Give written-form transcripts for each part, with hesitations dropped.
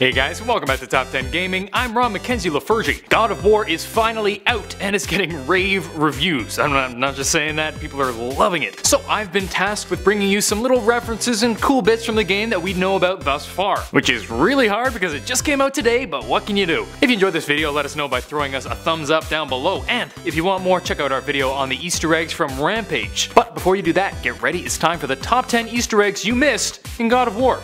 Hey guys, and welcome back to Top 10 Gaming. I'm Ron Mackenzie Lafergie. God of War is finally out and is getting rave reviews. I'm not just saying that, people are loving it. So I've been tasked with bringing you some little references and cool bits from the game that we know about thus far. Which is really hard because it just came out today, but what can you do? If you enjoyed this video, let us know by throwing us a thumbs up down below. And if you want more, check out our video on the Easter eggs from Rampage. But before you do that, get ready, it's time for the top 10 Easter eggs you missed in God of War.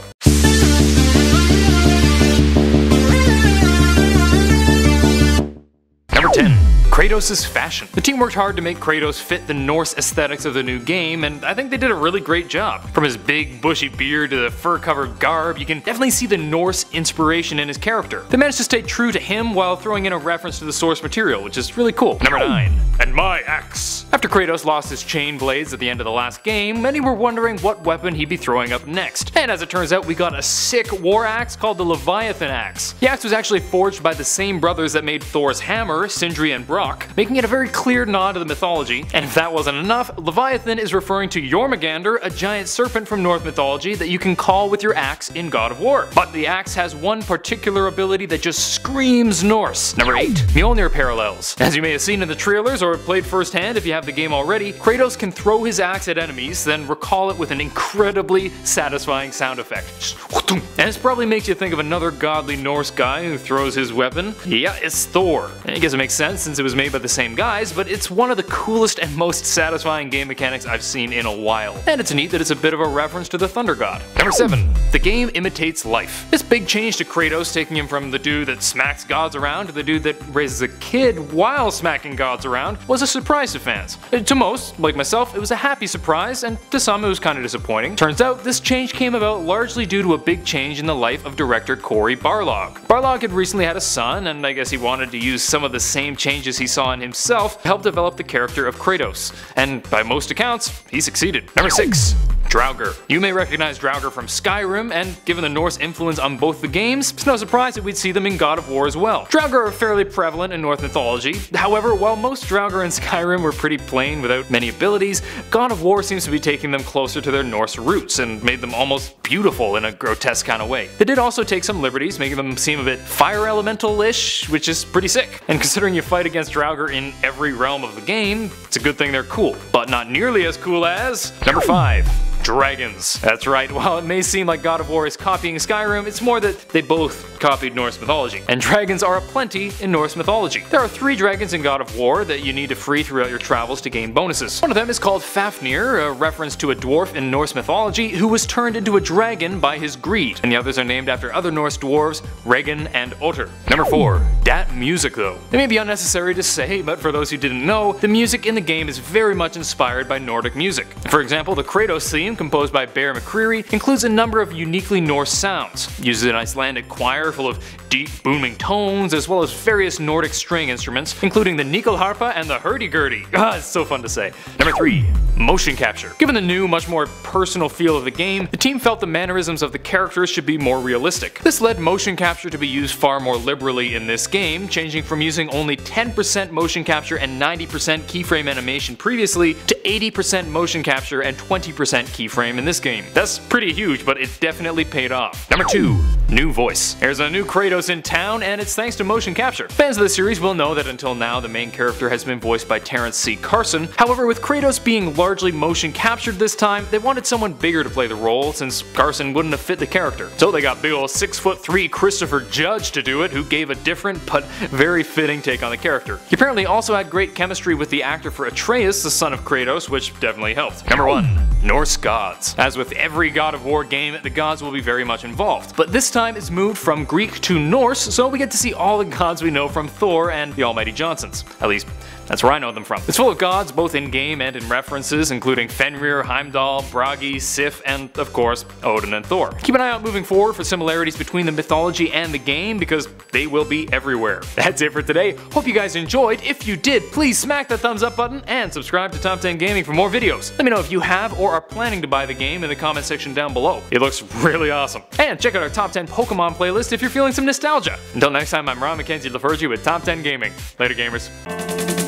Number 10. Kratos' fashion. The team worked hard to make Kratos fit the Norse aesthetics of the new game, and I think they did a really great job. From his big bushy beard to the fur-covered garb, you can definitely see the Norse inspiration in his character. They managed to stay true to him while throwing in a reference to the source material, which is really cool. Number 9. And my axe. After Kratos lost his chain blades at the end of the last game, many were wondering what weapon he'd be throwing up next. And as it turns out, we got a sick war axe called the Leviathan axe. The axe was actually forged by the same brothers that made Thor's hammer, Sindri and Brock, making it a very clear nod to the mythology. And if that wasn't enough, Leviathan is referring to Jormungandr, a giant serpent from Norse mythology that you can call with your axe in God of War. But the axe has one particular ability that just screams Norse. Number 8. Mjolnir parallels. As you may have seen in the trailers or played firsthand if you have the game already, Kratos can throw his axe at enemies, then recall it with an incredibly satisfying sound effect. And this probably makes you think of another godly Norse guy who throws his weapon. Yeah, it's Thor. And I guess it makes sense since it was made by the same guys, but it's one of the coolest and most satisfying game mechanics I've seen in a while. And it's neat that it's a bit of a reference to the Thunder God. Number 7. The game imitates life. This big change to Kratos, taking him from the dude that smacks gods around to the dude that raises a kid while smacking gods around, was a surprise to fans. To most, like myself, it was a happy surprise, and to some it was kind of disappointing. Turns out this change came about largely due to a big change in the life of director Cory Barlog. Barlog had recently had a son, and I guess he wanted to use some of the same changes he saw in himself to help develop the character of Kratos. And by most accounts, he succeeded. Number 6. Draugr. You may recognize Draugr from Skyrim, and given the Norse influence on both the games, it's no surprise that we'd see them in God of War as well. Draugr are fairly prevalent in Norse mythology. However, while most Draugr in Skyrim were pretty plain without many abilities, God of War seems to be taking them closer to their Norse roots and made them almost beautiful in a grotesque kind of way. They did also take some liberties, making them seem a bit fire elemental-ish, which is pretty sick. And considering you fight against Draugr in every realm of the game, it's a good thing they're cool. But not nearly as cool as... Number 5. Dragons. That's right, while it may seem like God of War is copying Skyrim, it's more that they both copied Norse mythology. And dragons are aplenty in Norse mythology. There are 3 dragons in God of War that you need to free throughout your travels to gain bonuses. One of them is called Fafnir, a reference to a dwarf in Norse mythology who was turned into a dragon by his greed. And the others are named after other Norse dwarves, Regin and Ottar. Number 4. Dat music though. It may be unnecessary to say, but for those who didn't know, the music in the game is very much inspired by Nordic music. For example, the Kratos theme, composed by Bear McCreary, includes a number of uniquely Norse sounds. Uses an Icelandic choir full of deep booming tones, as well as various Nordic string instruments, including the Nyckelharpa and the hurdy-gurdy. Ah, it's so fun to say. Number 3. Motion capture. Given the new, much more personal feel of the game, the team felt the mannerisms of the characters should be more realistic. This led motion capture to be used far more liberally in this game, changing from using only 10% motion capture and 90% keyframe animation previously to 80% motion capture and 20% keyframe in this game. That's pretty huge, but it definitely paid off. Number 2. New voice. There's a new Kratos in town, and it's thanks to motion capture. Fans of the series will know that until now the main character has been voiced by Terrence C. Carson. However, with Kratos being largely motion captured this time, they wanted someone bigger to play the role since Carson wouldn't have fit the character. So they got big ol' 6'3" Christopher Judge to do it, who gave a different but very fitting take on the character. He apparently also had great chemistry with the actor for Atreus, the son of Kratos, which definitely helped. Number 1. Norse gods. As with every God of War game, the gods will be very much involved. But this time it's moved from Greek to Norse, so we get to see all the gods we know from Thor and the Almighty Johnsons. At least, that's where I know them from. It's full of gods, both in-game and in references, including Fenrir, Heimdall, Bragi, Sif, and of course, Odin and Thor. Keep an eye out moving forward for similarities between the mythology and the game, because they will be everywhere. That's it for today. Hope you guys enjoyed. If you did, please smack that thumbs up button and subscribe to Top 10 Gaming for more videos. Let me know if you have or are planning to buy the game in the comment section down below. It looks really awesome. And check out our Top 10 Pokemon playlist if you're feeling some nostalgia. Until next time, I'm Ron Mackenzie Lafergie with Top 10 Gaming. Later, gamers.